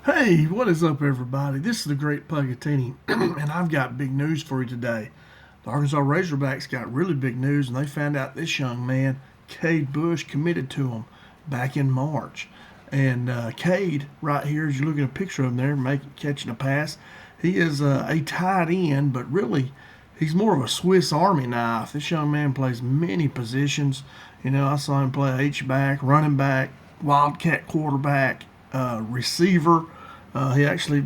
Hey, what is up, everybody? This is the Great Puckettini, and I've got big news for you today. The Arkansas Razorbacks got really big news, and they found out this young man, Kade Bush, committed to them back in March. And Kade, right here, as you look at a picture of him there, catching a pass, he is a tight end, but really, he's more of a Swiss Army knife. This young man plays many positions. I saw him play H-back, running back, wildcat quarterback, receiver. He actually,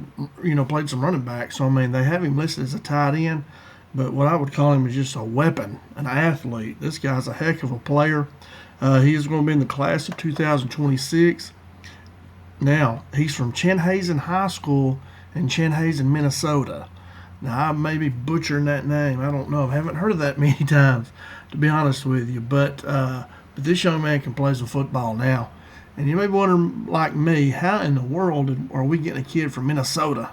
played some running back. So, I mean, they have him listed as a tight end, but what I would call him is just a weapon, an athlete. This guy's a heck of a player. He is going to be in the class of 2026. Now, he's from Chenhazen High School in Chenhazen, Minnesota. Now, I may be butchering that name. I don't know. I haven't heard of that many times, to be honest with you. But this young man can play some football now. And you may be wondering, like me, how in the world are we getting a kid from Minnesota?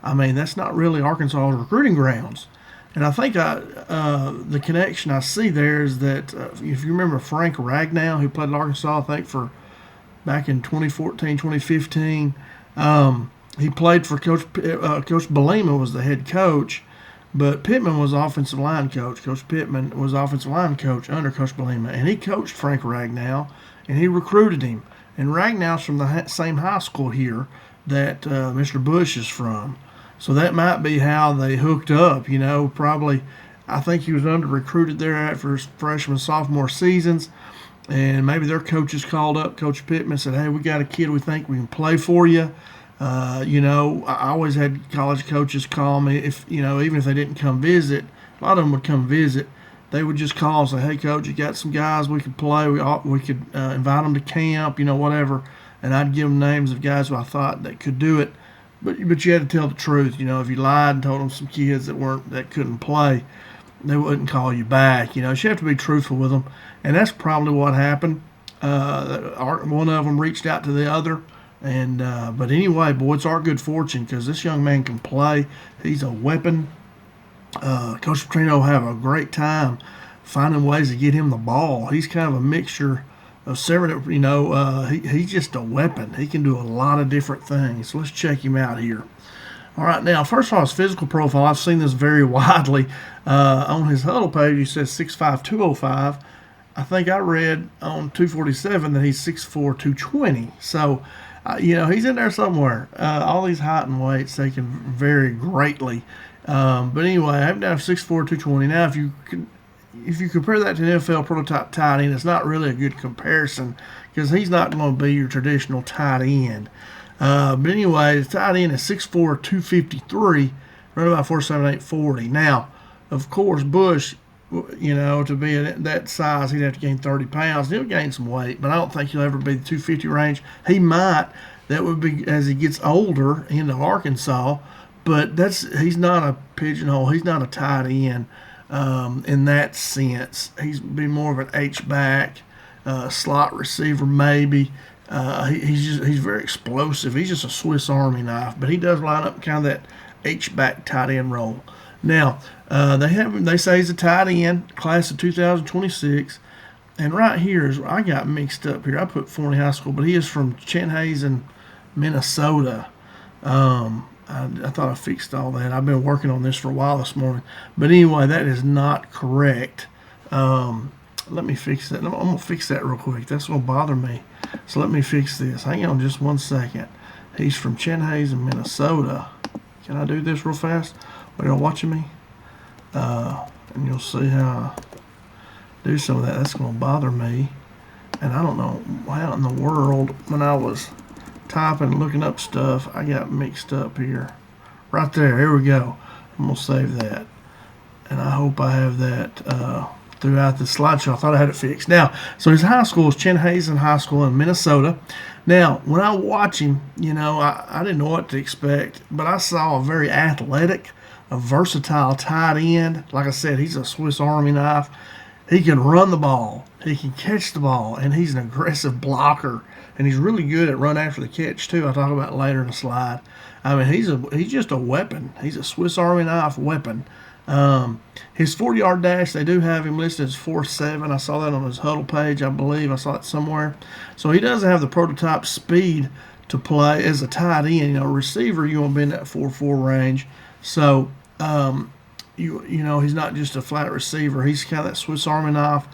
I mean, that's not really Arkansas's recruiting grounds. And I think the connection I see there is that if you remember Frank Ragnow, who played at Arkansas, I think for back in 2014, 2015, he played for Coach Belima was the head coach, but Pittman was offensive line coach. Coach Pittman was offensive line coach under Coach Belima, and he coached Frank Ragnow, and he recruited him. And Ragnow's from the same high school here that Mr. Bush is from. So that might be how they hooked up. Probably I think he was under recruited there after his freshman, sophomore seasons. And maybe their coaches called up Coach Pittman and said, hey, we got a kid we think we can play for you. I always had college coaches call me even if they didn't come visit. A lot of them would come visit. They would just call and say, hey, coach, you got some guys we could play. We could invite them to camp, whatever. And I'd give them names of guys who I thought that could do it. But you had to tell the truth. If you lied and told them some kids that couldn't play, they wouldn't call you back. You have to be truthful with them. And that's probably what happened. One of them reached out to the other. And but anyway, boy, it's our good fortune because this young man can play. He's a weapon. Coach Petrino will have a great time finding ways to get him the ball. He's kind of a mixture of several. He's just a weapon. He can do a lot of different things. So let's check him out here. All right, now first of all, his physical profile. I've seen this very widely on his huddle page. He says 6'5", 205. I think I read on 247 that he's 6'4", 220. So. He's in there somewhere. All these height and weights, they can vary greatly. But anyway, I have down 6'4", 220. Now, if you compare that to an NFL prototype tight end, it's not really a good comparison because he's not going to be your traditional tight end. But anyway, the tight end is 6'4", 253, running about 4.78, 40. Now, of course, Bush, to be that size, he'd have to gain 30 pounds. He'll gain some weight, but I don't think he'll ever be the 250 range. He might. That would be as he gets older into Arkansas, but he's not a pigeonhole. He's not a tight end in that sense. He's be more of an H-back, slot receiver maybe. He's very explosive. He's just a Swiss Army knife, but he does line up kind of that H-back tight end role. Now, they say he's a tight end, class of 2026. And right here I got mixed up here. I put Forney High School, but he is from Chenhazen, Minnesota. I thought I fixed all that. I've been working on this for a while this morning. But anyway, that is not correct. Let me fix that. I'm going to fix that real quick. That's going to bother me. So let me fix this. Hang on just one second. He's from Chenhazen, Minnesota. Can I do this real fast? Are y'all watching me? And you'll see how I do some of that. That's going to bother me. And I don't know how in the world, when I was typing and looking up stuff, I got mixed up here. Right there. Here we go. I'm going to save that. And I hope I have that throughout the slideshow. I thought I had it fixed. Now, so his high school is Chenhazen High School in Minnesota. Now, when I watch him, I didn't know what to expect, but I saw a very athletic, a versatile tight end. Like I said, he's a Swiss Army knife. He can run the ball. He can catch the ball, and he's an aggressive blocker. And he's really good at run after the catch too. I'll talk about it later in the slide. I mean, he's just a weapon. He's a Swiss Army knife weapon. His 40-yard dash, they do have him listed as 4.7. I saw that on his huddle page, I believe. I saw it somewhere. So he doesn't have the prototype speed to play as a tight end. You know, receiver, you want to be in that 4-4 range. So, you know, he's not just a flat receiver. He's kind of that Swiss Army knife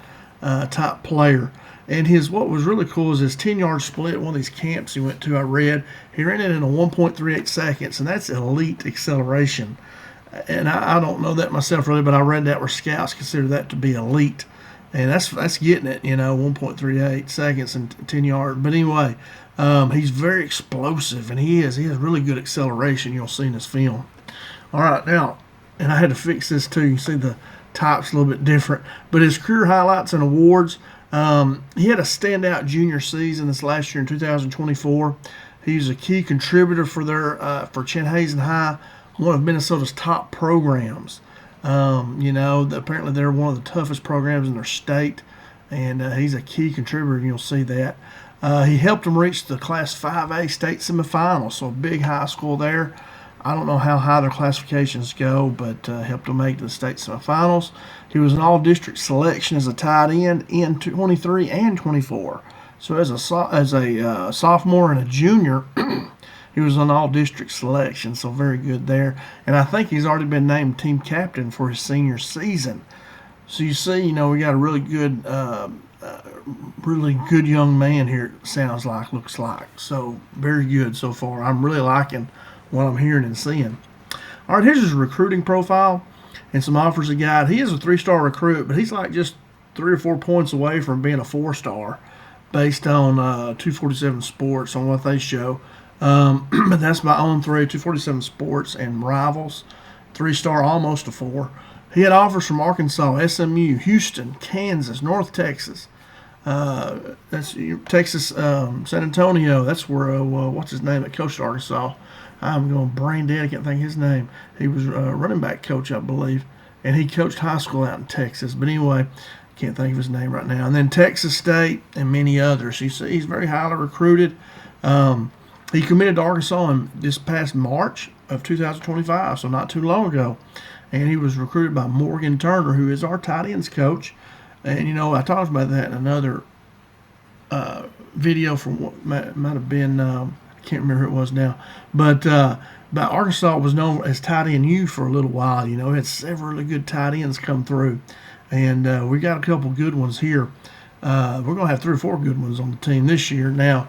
type player. And what was really cool is his 10-yard split, one of these camps he went to, I read, he ran it in a 1.38 seconds, and that's elite acceleration. And I don't know that myself really, but I read that where scouts consider that to be elite. And that's getting it, you know, 1.38 seconds and 10 yards. But anyway, he's very explosive, and he has really good acceleration. You'll see in his film. All right, now, and I had to fix this too. You see the type's a little bit different. But his career highlights and awards, he had a standout junior season this last year in 2024. He was a key contributor for for Chanhassen High, one of Minnesota's top programs. You know, apparently they're one of the toughest programs in their state, and he's a key contributor, and you'll see that. He helped them reach the Class 5A state semifinals, so a big high school there. I don't know how high their classifications go, but helped them make the state semifinals. He was an all-district selection as a tight end in 23 and 24. So as a sophomore and a junior, he was an all-district selection, so very good there. And I think he's already been named team captain for his senior season. So you see, you know, we got a really good young man here, it sounds like, looks like. So very good so far. I'm really liking what I'm hearing and seeing. All right, here's his recruiting profile and some offers he got. He is a 3-star recruit, but he's like just 3 or 4 points away from being a 4-star based on 247 Sports on what they show. But that's my own 247 Sports and Rivals. 3-star, almost a 4. He had offers from Arkansas, SMU, Houston, Kansas, North Texas. That's Texas, San Antonio. That's where, what's his name that coached Arkansas? I'm going brain dead. I can't think of his name. He was a running back coach, I believe, and he coached high school out in Texas. But anyway, can't think of his name right now. And then Texas State and many others. He's very highly recruited. He committed to Arkansas in this past March of 2025, so not too long ago. And he was recruited by Morgan Turner, who is our tight ends coach. And, you know, I talked about that in another video from what might have been, I can't remember who it was now. But Arkansas was known as tight end U for a little while. You know, it had several really good tight ends come through. And we got a couple good ones here. We're going to have 3 or 4 good ones on the team this year. Now,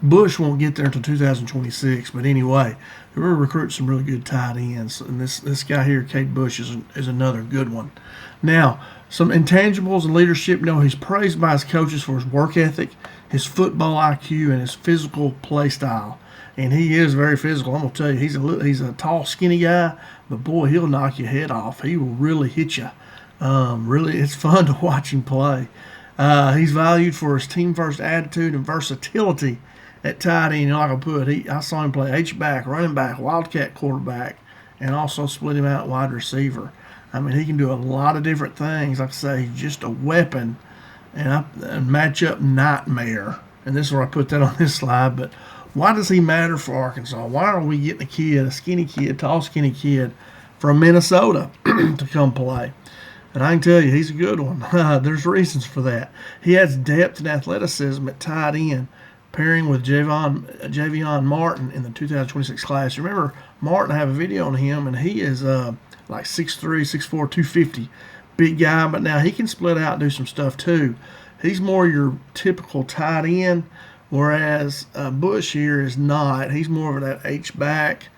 Bush won't get there until 2026, but anyway, we're recruiting some really good tight ends, and this guy here, Kade Bush, is another good one. Now, some intangibles and leadership. You know, he's praised by his coaches for his work ethic, his football IQ, and his physical play style. And he is very physical. I'm gonna tell you, he's a tall, skinny guy, but boy, he'll knock your head off. He will really hit you. Really, it's fun to watch him play. He's valued for his team-first attitude and versatility at tight end. You know, like I put, I saw him play H-back, running back, wildcat quarterback, and also split him out wide receiver. I mean, he can do a lot of different things. Like I say, he's just a weapon and a matchup nightmare. And this is where I put that on this slide. But why does he matter for Arkansas? Why are we getting a skinny kid, tall, skinny kid from Minnesota to come play? And I can tell you, he's a good one. There's reasons for that. He has depth and athleticism at tight end, pairing with Javion Martin in the 2026 class. Remember, Martin, I have a video on him, and he is like 6'3", 6'4", 250. Big guy, but now he can split out and do some stuff too. He's more your typical tight end, whereas Bush here is not. He's more of that H-back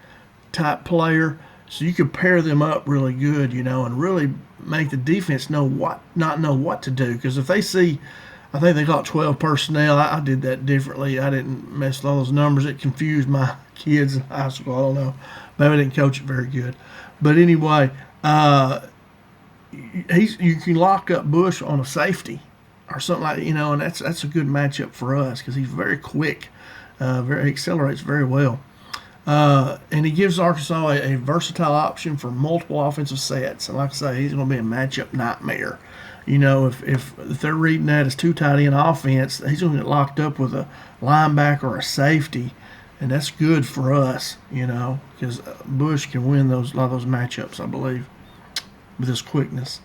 type player. So you could pair them up really good, you know, and really make the defense not know what to do. Because if they see, I think they got 12 personnel. I did that differently. I didn't mess with all those numbers. It confused my kids in high school. I don't know. Maybe I didn't coach it very good. But anyway, you can lock up Bush on a safety or something like that, you know, and that's a good matchup for us because he's very quick, he accelerates very well. And he gives Arkansas a versatile option for multiple offensive sets. And like I say, he's going to be a matchup nightmare. You know, if they're reading that as 2 tight end offense, he's going to get locked up with a linebacker or a safety. And that's good for us, you know, because Bush can win a lot of those matchups, I believe, with his quickness.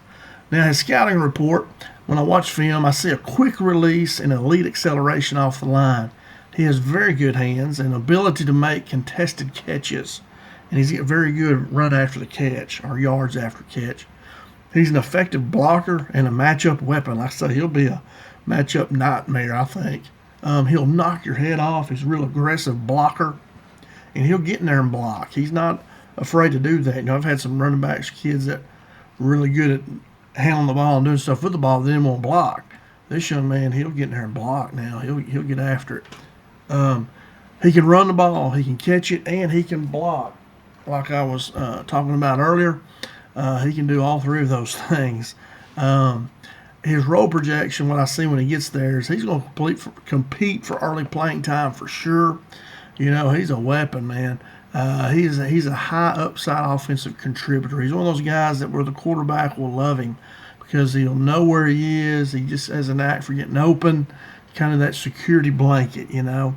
Now, his scouting report, when I watch film, I see a quick release and elite acceleration off the line. He has very good hands and ability to make contested catches. And he's got very good run after the catch, or yards after catch. He's an effective blocker and a matchup weapon. Like I say, he'll be a matchup nightmare, I think. He'll knock your head off. He's a real aggressive blocker, and he'll get in there and block. He's not afraid to do that. You know, I've had some running backs, kids that are really good at handling the ball and doing stuff with the ball, but then won't block. This young man, he'll get in there and block now. He'll get after it. He can run the ball, he can catch it, and he can block. Like I was talking about earlier, he can do all three of those things. His role projection, what I see when he gets there, is he's going to compete for early playing time for sure. You know, he's a weapon, man. He's a high upside offensive contributor. He's one of those guys that where the quarterback will love him because he'll know where he is. He just has a knack for getting open, kind of that security blanket, you know.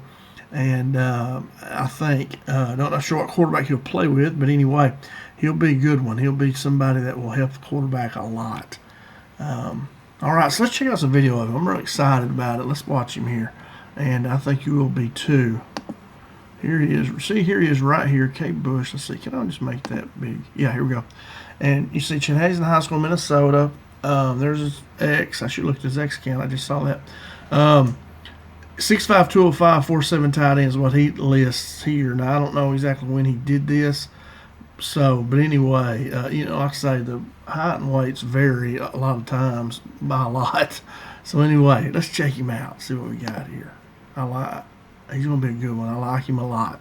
And I think, not sure what quarterback he'll play with, but anyway, he'll be a good one. He'll be somebody that will help the quarterback a lot. All right, so let's check out some video of him. I'm really excited about it. Let's watch him here. And I think you will be too. Here he is. See, here he is right here, Kade Bush. Let's see, can I just make that big? Yeah, here we go. And you see Chanhassen High School, Minnesota. There's his X. I should look at his X count. I just saw that. 6'5", 205, 4'7" tight end is what he lists here. Now, I don't know exactly when he did this. So, but anyway, you know, like I say, the height and weights vary a lot of times by a lot. So anyway, let's check him out, see what we got here. He's going to be a good one. I like him a lot.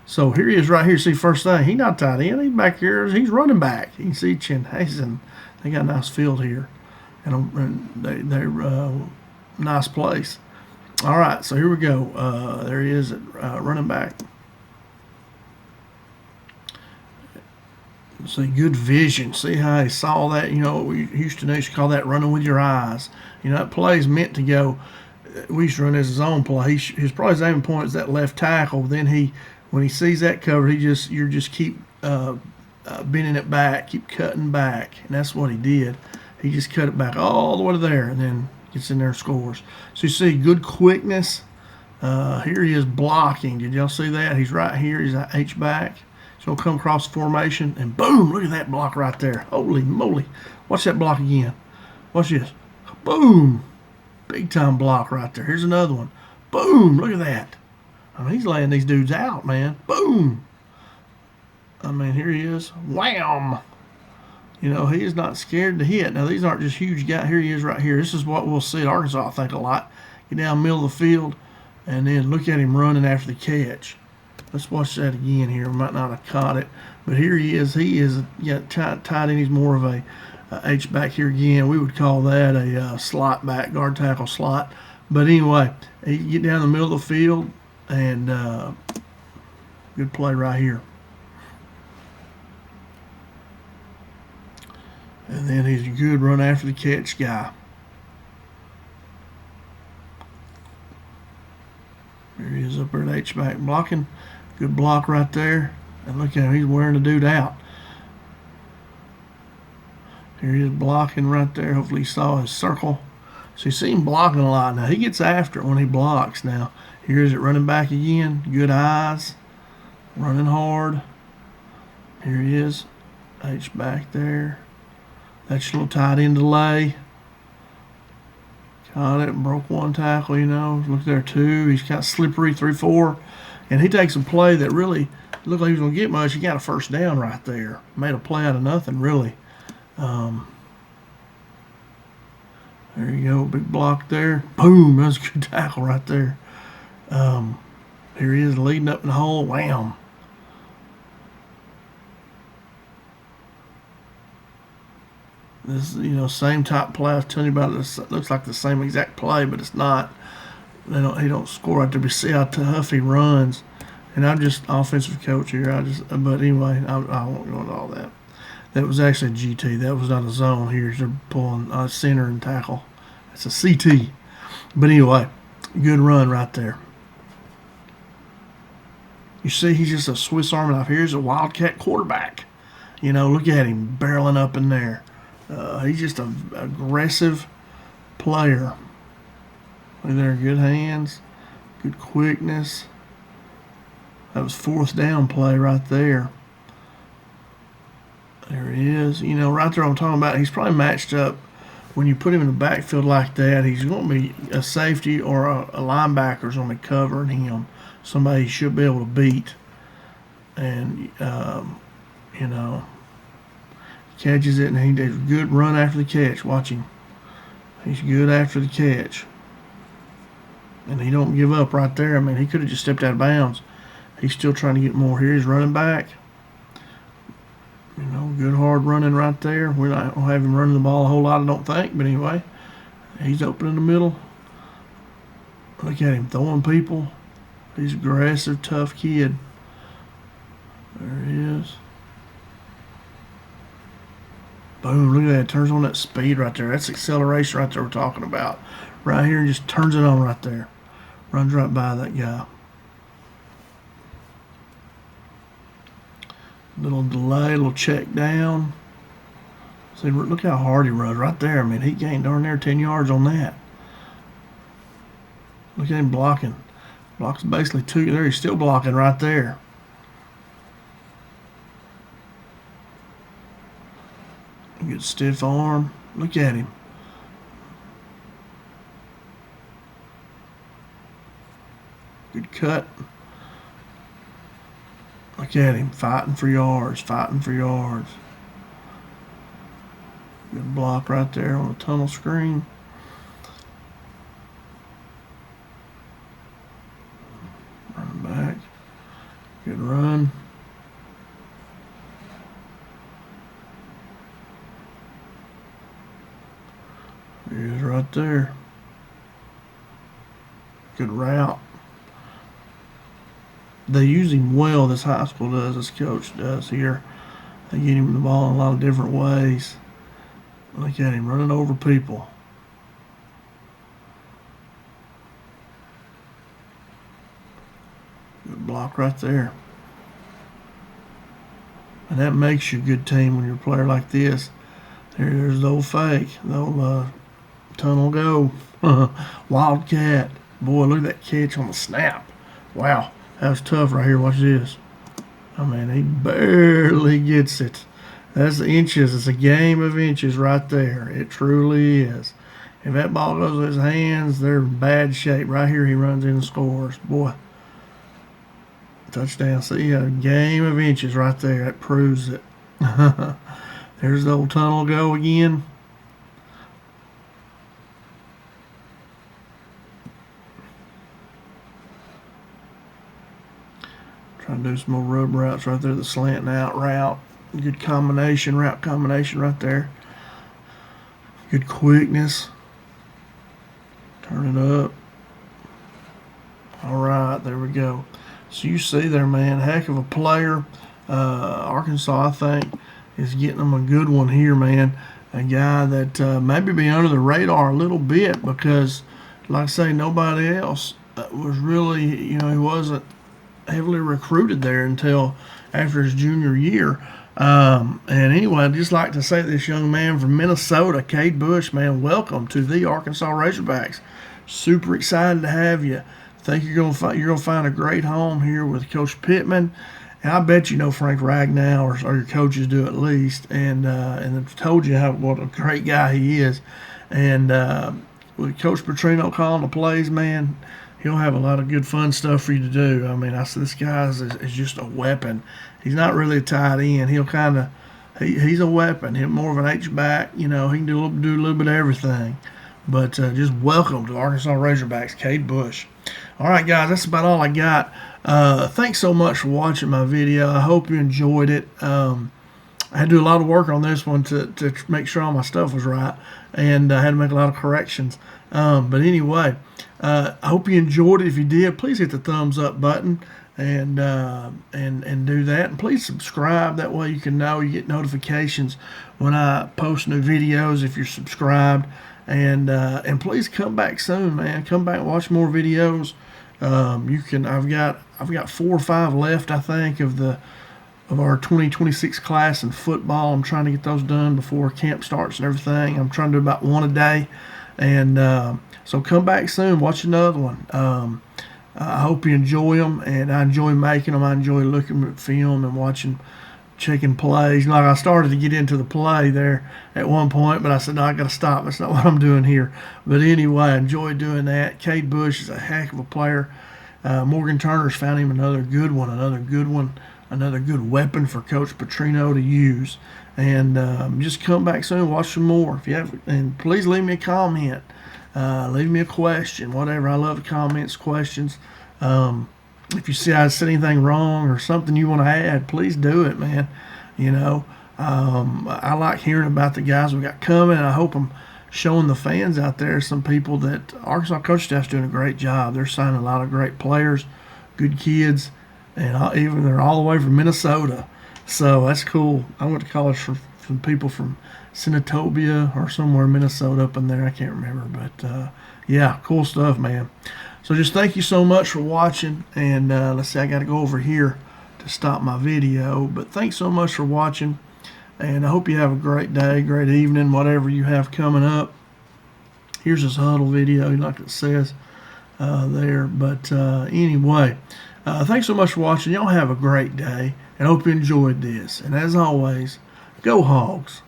So here he is right here. See, first thing, he's not tight end. He's back here. He's running back. You can see Chanhassen. They got a nice field here. And they're nice place. All right, so here we go. There he is at running back. See, good vision. See how he saw that? You know, we used to call that running with your eyes. You know, that play is meant to go. We used to run as his own play. His probably his aiming point is that left tackle. Then when he sees that covered, you just keep bending it back, keep cutting back, and that's what he did. He just cut it back all the way to there, and then gets in there and scores. So you see good quickness. Here he is blocking. Did y'all see that? He's right here. He's an H-back. He's going to come across the formation, and boom, look at that block right there. Holy moly. Watch that block again. Watch this. Boom. Big time block right there. Here's another one. Boom. Look at that. I mean, he's laying these dudes out, man. Boom. I mean, here he is. Wham. You know, he is not scared to hit. Now, these aren't just huge guys. Here he is right here. This is what we'll see at Arkansas, I think, a lot. Get down the middle of the field, and then look at him running after the catch. Let's watch that again here. We might not have caught it. But here he is. He is tight end. He's more of a H-back here again. We would call that a slot back, guard tackle slot. But anyway, he get down the middle of the field, and good play right here. And then he's a good run after the catch guy. There he is up there at H-back blocking. Good block right there. And look at him, he's wearing the dude out. Here he is blocking right there. Hopefully you saw his circle. So you see him blocking a lot. Now he gets after it when he blocks. Now here's it running back again. Good eyes. Running hard. Here he is. H-back there. That's a little tight end delay. Caught it and broke one tackle, you know. Look there, two. He's got slippery 3-4. And he takes a play that really looked like he was going to get much. He got a first down right there. Made a play out of nothing, really. There you go. Big block there. Boom. That was a good tackle right there. Here he is leading up in the hole. Wham. This, you know, same type play I was telling you about. This looks like the same exact play, but it's not. He don't score right there. But see how tough he runs. And I'm just offensive coach here. But anyway, I won't go into all that. That was actually a GT. That was not a zone here. They're pulling center and tackle. It's a CT. But anyway, good run right there. You see, he's just a Swiss Army knife. Here's a Wildcat quarterback. You know, look at him barreling up in there. He's just an aggressive player. Look there, good hands, Good quickness. That was fourth down play right there. There he is. You know, right there I'm talking about, he's probably matched up. When you put him in the backfield like that, he's going to be a safety or a linebacker's going to be covering him. Somebody he should be able to beat. And, you know, catches it, and he did a good run after the catch. Watch him. He's good after the catch. And he don't give up right there. I mean, he could have just stepped out of bounds. He's still trying to get more here. He's running back. You know, good hard running right there. We're not going to have him running the ball a whole lot, I don't think. But anyway, he's open in the middle. Look at him throwing people. He's an aggressive, tough kid. There he is. Boom, look at that. Turns on that speed right there. That's acceleration right there we're talking about. Right here, and just turns it on right there. Runs right by that guy. Little delay, little check down. See, look how hard he runs right there. I mean, he gained darn near 10 yards on that. Look at him blocking. Blocks basically two. There, he's still blocking right there. Good stiff arm. Look at him. Good cut. Look at him, fighting for yards, fighting for yards. Good block right there on the tunnel screen. Running back. Good run. He is right there. Good route. They use him well, this high school does, this coach does here. They get him the ball in a lot of different ways. Look at him running over people. Good block right there. And that makes you a good team when you're a player like this. There's the old fake, the old tunnel go. Wildcat. Boy, look at that catch on the snap. Wow. That was tough right here. Watch this. I mean, he barely gets it. That's the inches. It's a game of inches right there. It truly is. If that ball goes to his hands, they're in bad shape. Right here, he runs in and scores. Boy. Touchdown. See, a game of inches right there. That proves it. There's the old tunnel go again. Trying to do some more rub routes right there, the slanting out route. Good combination, route combination right there. Good quickness. Turn it up. All right, there we go. So you see there, man, heck of a player. Arkansas, I think, is getting them a good one here, man. A guy that maybe be under the radar a little bit because, like I say, nobody else was really, you know, he wasn't heavily recruited there until after his junior year. And anyway, I'd just like to say this young man from Minnesota, Kade Bush, man, welcome to the Arkansas Razorbacks. Super excited to have you. Think you're gonna find a great home here with Coach Pittman, and I bet you know Frank Ragnow or your coaches do at least, and I've told you what a great guy he is, and with Coach Petrino calling the plays, man, he'll have a lot of good fun stuff for you to do. I mean, this guy is just a weapon. He's not really a tight end. He'll kind of he's a weapon. He's more of an H-back. You know, he can do a little bit of everything. But just welcome to the Arkansas Razorbacks, Kade Bush. All right, guys, that's about all I got. Thanks so much for watching my video. I hope you enjoyed it. I had to do a lot of work on this one to make sure all my stuff was right, and I had to make a lot of corrections. But anyway, I hope you enjoyed it. If you did, please hit the thumbs up button and do that. And please subscribe. That way you can know, you get notifications when I post new videos if you're subscribed. And please come back soon, man. Come back and watch more videos. I've got 4 or 5 left, I think, of our 2026 class in football. I'm trying to get those done before camp starts and everything. I'm trying to do about 1 a day. And so come back soon. Watch another one. I hope you enjoy them, and I enjoy making them. I enjoy looking at film and watching, checking plays. Like, I started to get into the play there at one point, but I said, no, I got to stop. That's not what I'm doing here. But anyway, I enjoy doing that. Kade Bush is a heck of a player. Morgan Turner's found him another good one, another good weapon for Coach Petrino to use. And just come back soon, watch some more. If you have, and please leave me a comment, leave me a question, whatever. I love the comments, questions. If you see I said anything wrong or something you want to add, please do it, man. You know, I like hearing about the guys we got coming, and I hope I'm showing the fans out there some people that Arkansas coach staff's doing a great job. They're signing a lot of great players, good kids, and even they're all the way from Minnesota. So that's cool. I went to college for people from Senatobia or somewhere in Minnesota up in there. I can't remember, but yeah, cool stuff, man. So just thank you so much for watching, and let's see, I got to go over here to stop my video, but thanks so much for watching, and I hope you have a great day, great evening, whatever you have coming up. Here's this huddle video, like it says there, but anyway, thanks so much for watching. Y'all have a great day, and hope you enjoyed this, and as always, go Hogs.